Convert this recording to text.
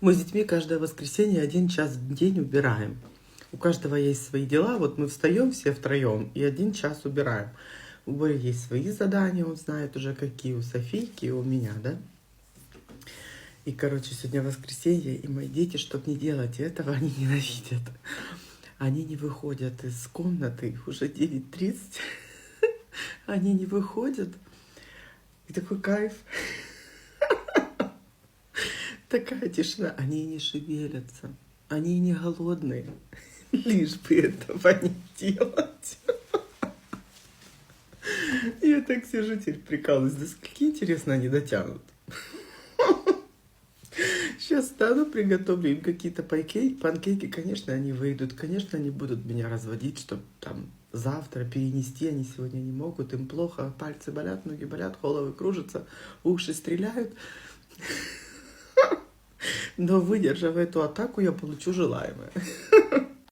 Мы с детьми каждое воскресенье 1 час в день убираем. У каждого есть свои дела. Вот мы встаем все втроем и 1 час убираем. У Бори есть свои задания, он знает уже какие, у Софийки и у меня, да? И, короче, сегодня воскресенье, и мои дети, чтобы не делать этого, они ненавидят. Они не выходят из комнаты, их уже 9:30. Они не выходят. И такой кайф. Такая тишина. Они не шевелятся. Они не голодные. Лишь бы этого не делать. Я так сижу теперь прикалываюсь. Да скольки, интересно, они дотянут. Сейчас стану, приготовлю им какие-то панкейки. Конечно, они выйдут. Конечно, они будут меня разводить, чтобы там завтра перенести. Они сегодня не могут. Им плохо. Пальцы болят, ноги болят, головы кружатся, уши стреляют. Но выдержав эту атаку, я получу желаемое.